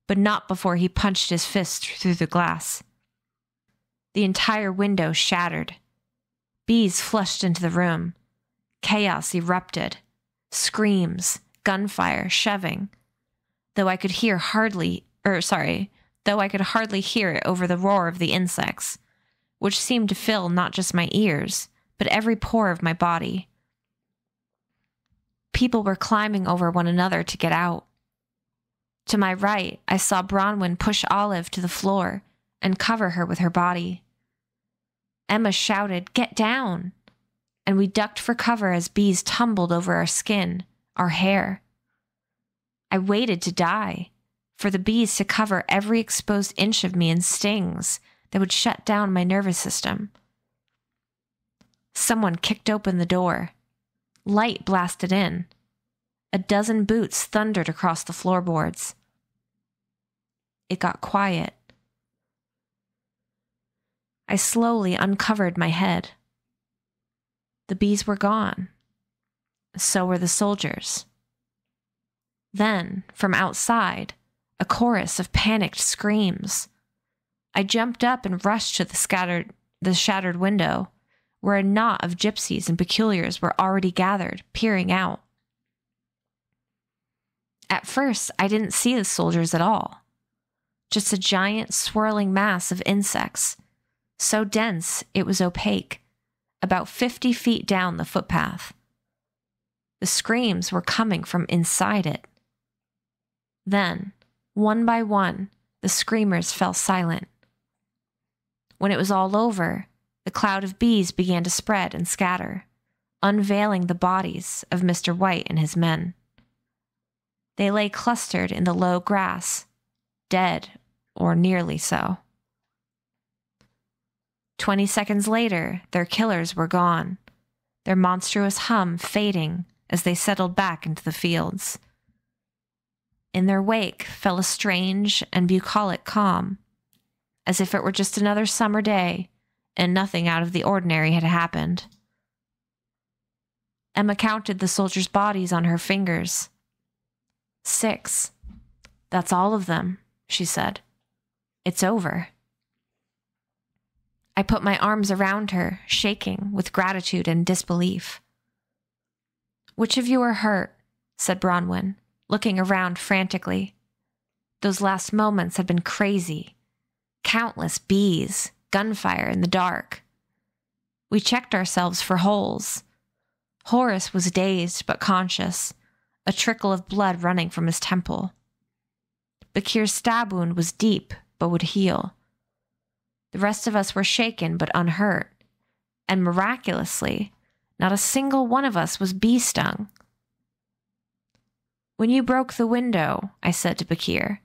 but not before he punched his fist through the glass. The entire window shattered. Bees flushed into the room. Chaos erupted. Screams, gunfire, shoving. Though I could hardly hear it over the roar of the insects, which seemed to fill not just my ears, but every pore of my body. People were climbing over one another to get out. To my right, I saw Bronwyn push Olive to the floor and cover her with her body. Emma shouted, "Get down!" and we ducked for cover as bees tumbled over our skin, our hair. I waited to die, for the bees to cover every exposed inch of me in stings that would shut down my nervous system. Someone kicked open the door. Light blasted in. A dozen boots thundered across the floorboards. It got quiet. I slowly uncovered my head. The bees were gone. So were the soldiers. Then, from outside, a chorus of panicked screams. I jumped up and rushed to the shattered window, where a knot of gypsies and peculiars were already gathered, peering out. At first, I didn't see the soldiers at all. Just a giant swirling mass of insects, so dense it was opaque, about 50 feet down the footpath. The screams were coming from inside it. Then, one by one, the screamers fell silent. When it was all over, the cloud of bees began to spread and scatter, unveiling the bodies of Mr. Wight and his men. They lay clustered in the low grass, dead or nearly so. 20 seconds later, their killers were gone, their monstrous hum fading as they settled back into the fields. In their wake fell a strange and bucolic calm, as if it were just another summer day and nothing out of the ordinary had happened. Emma counted the soldiers' bodies on her fingers. 6. "That's all of them," she said. "It's over." I put my arms around her, shaking with gratitude and disbelief. "Which of you are hurt?" said Bronwyn, looking around frantically. Those last moments had been crazy. Countless bees, gunfire in the dark. We checked ourselves for holes. Horace was dazed but conscious, a trickle of blood running from his temple. Bakir's stab wound was deep but would heal. The rest of us were shaken but unhurt, and miraculously, not a single one of us was bee-stung. "When you broke the window," I said to Bakir,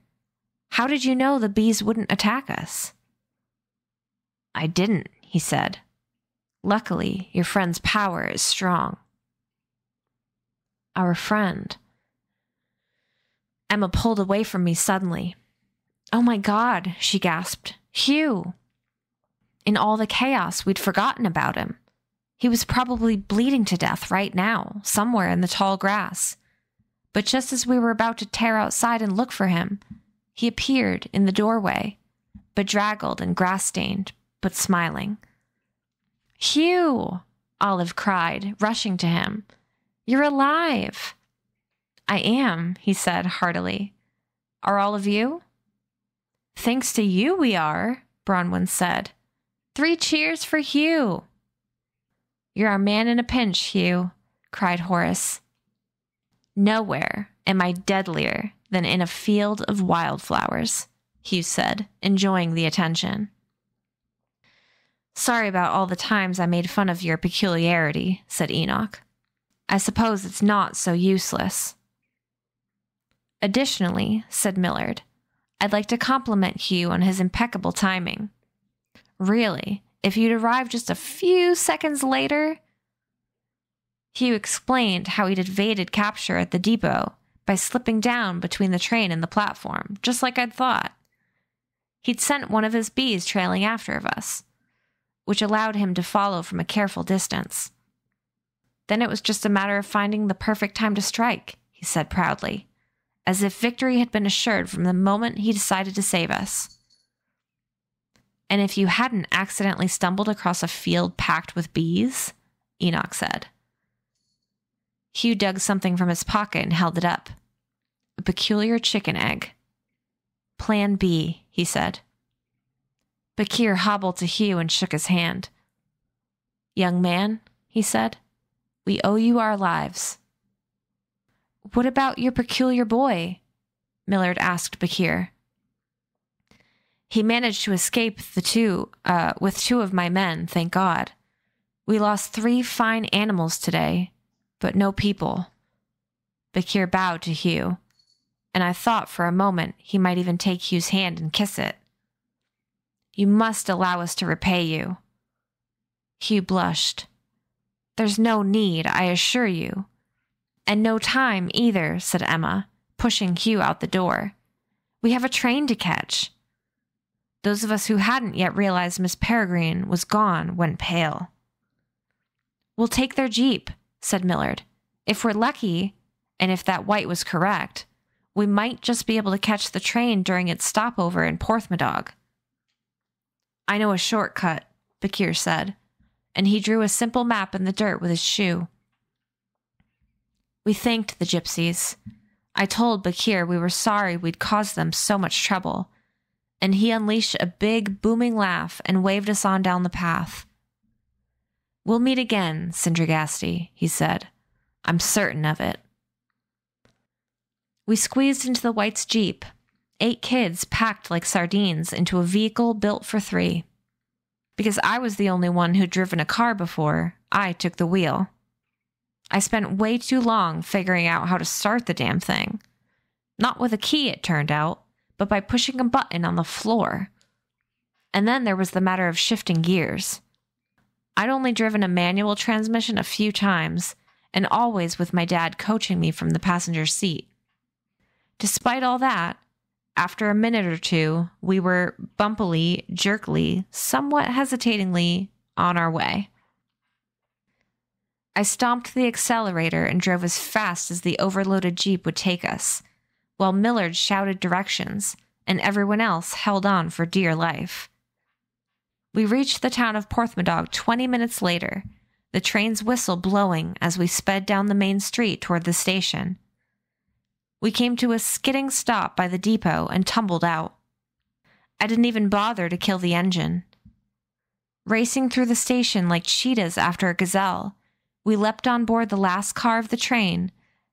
"how did you know the bees wouldn't attack us?" "I didn't," he said. "Luckily, your friend's power is strong." Our friend. Emma pulled away from me suddenly. "Oh my God," she gasped. "Hugh!" In all the chaos, we'd forgotten about him. He was probably bleeding to death right now, somewhere in the tall grass. But just as we were about to tear outside and look for him, he appeared in the doorway, bedraggled and grass-stained, but smiling. "Hugh!" Olive cried, rushing to him. "You're alive!" "I am," he said heartily. "Are all of you?" "Thanks to you we are," Bronwyn said. 3 cheers for Hugh!" "You're our man in a pinch, Hugh," cried Horace. "Nowhere am I deadlier than in a field of wildflowers," Hugh said, enjoying the attention. "Sorry about all the times I made fun of your peculiarity," said Enoch. "I suppose it's not so useless." "Additionally," said Millard, "I'd like to compliment Hugh on his impeccable timing. Really, if you'd arrived just a few seconds later—" Hugh explained how he'd evaded capture at the depot by slipping down between the train and the platform, just like I'd thought. He'd sent one of his bees trailing after of us, which allowed him to follow from a careful distance. Then it was just a matter of finding the perfect time to strike, he said proudly, as if victory had been assured from the moment he decided to save us. And if you hadn't accidentally stumbled across a field packed with bees, Enoch said. Hugh dug something from his pocket and held it up. A peculiar chicken egg. Plan B, he said. Bakir hobbled to Hugh and shook his hand. Young man, he said, we owe you our lives. What about your peculiar boy? Millard asked Bakir. He managed to escape with two of my men, thank God. We lost 3 fine animals today, but no people. Bakir bowed to Hugh, and I thought for a moment he might even take Hugh's hand and kiss it. You must allow us to repay you. Hugh blushed. There's no need, I assure you. And no time either, said Emma, pushing Hugh out the door. We have a train to catch. Those of us who hadn't yet realized Miss Peregrine was gone went pale. We'll take their jeep, said Millard. If we're lucky, and if that Wight was correct, we might just be able to catch the train during its stopover in Porthmadog. I know a shortcut, Bakir said, and he drew a simple map in the dirt with his shoe. We thanked the Gypsies. I told Bakir we were sorry we'd caused them so much trouble, and he unleashed a big, booming laugh and waved us on down the path. We'll meet again, Sindragasti, he said. I'm certain of it. We squeezed into the Wights' jeep, 8 kids packed like sardines into a vehicle built for 3. Because I was the only one who'd driven a car before, I took the wheel. I spent way too long figuring out how to start the damn thing. Not with a key, it turned out, but by pushing a button on the floor. And then there was the matter of shifting gears. I'd only driven a manual transmission a few times, and always with my dad coaching me from the passenger seat. Despite all that, after a minute or two, we were bumpily, jerkily, somewhat hesitatingly on our way. I stomped the accelerator and drove as fast as the overloaded jeep would take us, while Millard shouted directions, and everyone else held on for dear life. We reached the town of Porthmadog 20 minutes later, the train's whistle blowing as we sped down the main street toward the station. We came to a skidding stop by the depot and tumbled out. I didn't even bother to kill the engine. Racing through the station like cheetahs after a gazelle, we leapt on board the last car of the train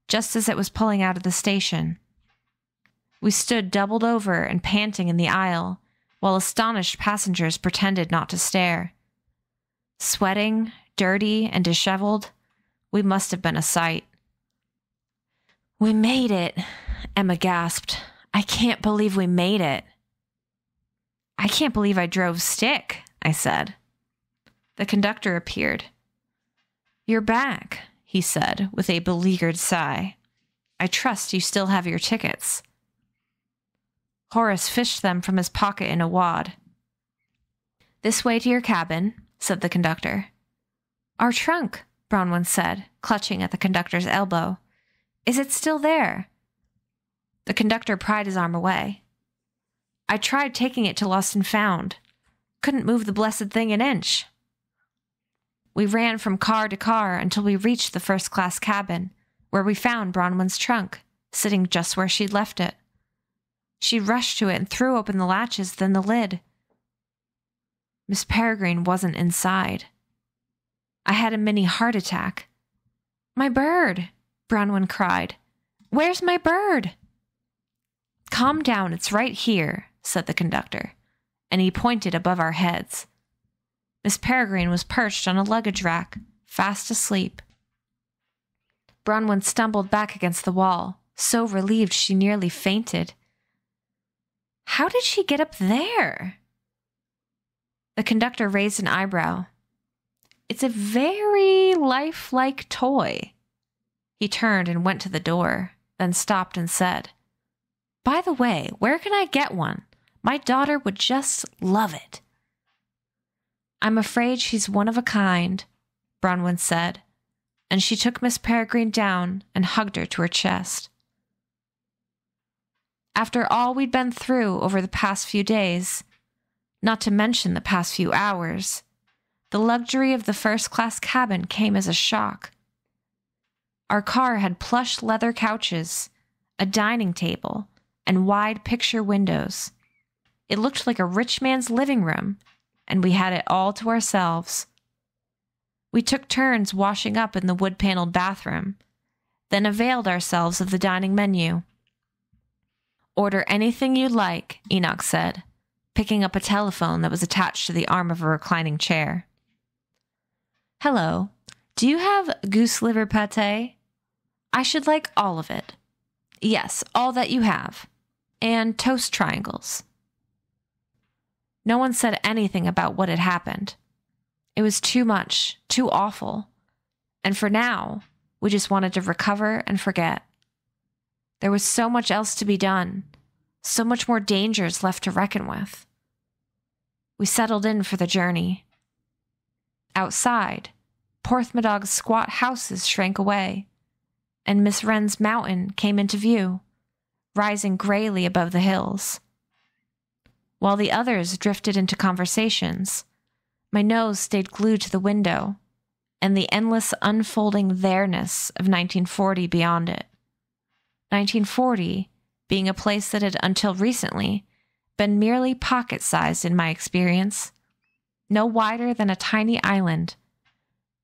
just as it was pulling out of the station. We stood doubled over and panting in the aisle, while astonished passengers pretended not to stare. Sweating, dirty, and disheveled, we must have been a sight. We made it, Emma gasped. I can't believe we made it. I can't believe I drove stick, I said. The conductor appeared. You're back, he said with a beleaguered sigh. I trust you still have your tickets. Horace fished them from his pocket in a wad. This way to your cabin, said the conductor. Our trunk, Bronwyn said, clutching at the conductor's elbow. Is it still there? The conductor pried his arm away. I tried taking it to Lost and Found. Couldn't move the blessed thing an inch. We ran from car to car until we reached the first-class cabin, where we found Bronwyn's trunk, sitting just where she'd left it. She rushed to it and threw open the latches, then the lid. Miss Peregrine wasn't inside. I had a mini heart attack. My bird, Bronwyn cried. Where's my bird? Calm down, it's right here, said the conductor, and he pointed above our heads. Miss Peregrine was perched on a luggage rack, fast asleep. Bronwyn stumbled back against the wall, so relieved she nearly fainted. How did she get up there? The conductor raised an eyebrow. It's a very lifelike toy. He turned and went to the door, then stopped and said, "By the way, where can I get one? My daughter would just love it." "I'm afraid she's one of a kind," Bronwyn said, and she took Miss Peregrine down and hugged her to her chest. After all we'd been through over the past few days, not to mention the past few hours, the luxury of the first-class cabin came as a shock. Our car had plush leather couches, a dining table, and wide picture windows. It looked like a rich man's living room, and we had it all to ourselves. We took turns washing up in the wood-paneled bathroom, then availed ourselves of the dining menu. "Order anything you like," Enoch said, picking up a telephone that was attached to the arm of a reclining chair. "Hello, do you have goose liver pâté? I should like all of it. Yes, all that you have. And toast triangles." No one said anything about what had happened. It was too much, too awful. And for now, we just wanted to recover and forget. There was so much else to be done, so much more dangers left to reckon with. We settled in for the journey. Outside, Porthmadog's squat houses shrank away, and Miss Wren's mountain came into view, rising grayly above the hills. While the others drifted into conversations, my nose stayed glued to the window and the endless unfolding there-ness of 1940 beyond it. 1940 being a place that had until recently been merely pocket-sized in my experience, no wider than a tiny island,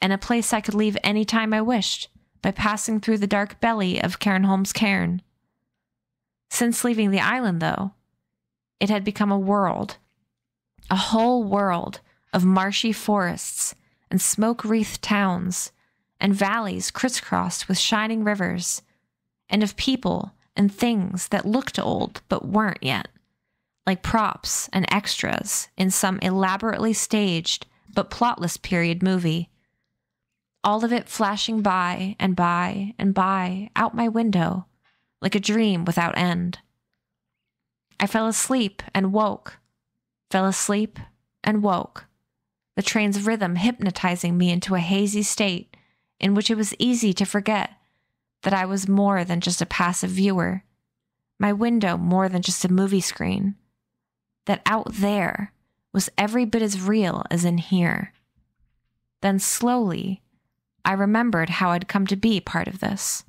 and a place I could leave any time I wished by passing through the dark belly of Cairnholm's cairn. Since leaving the island, though, it had become a world, a whole world of marshy forests and smoke-wreathed towns and valleys crisscrossed with shining rivers, and of people and things that looked old but weren't yet, like props and extras in some elaborately staged but plotless period movie. All of it flashing by and by and by out my window like a dream without end. I fell asleep and woke, fell asleep and woke, the train's rhythm hypnotizing me into a hazy state in which it was easy to forget that I was more than just a passive viewer, my window more than just a movie screen, that out there was every bit as real as in here. Then slowly, I remembered how I'd come to be part of this.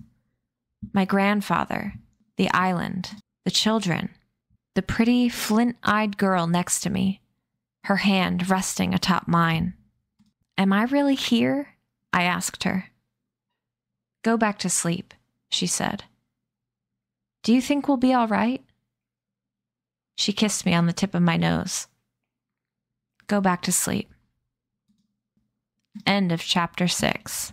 My grandfather, the island, the children, the pretty flint-eyed girl next to me, her hand resting atop mine. "Am I really here?" I asked her. "Go back to sleep," she said. "Do you think we'll be all right?" She kissed me on the tip of my nose. Go back to sleep. End of chapter 6.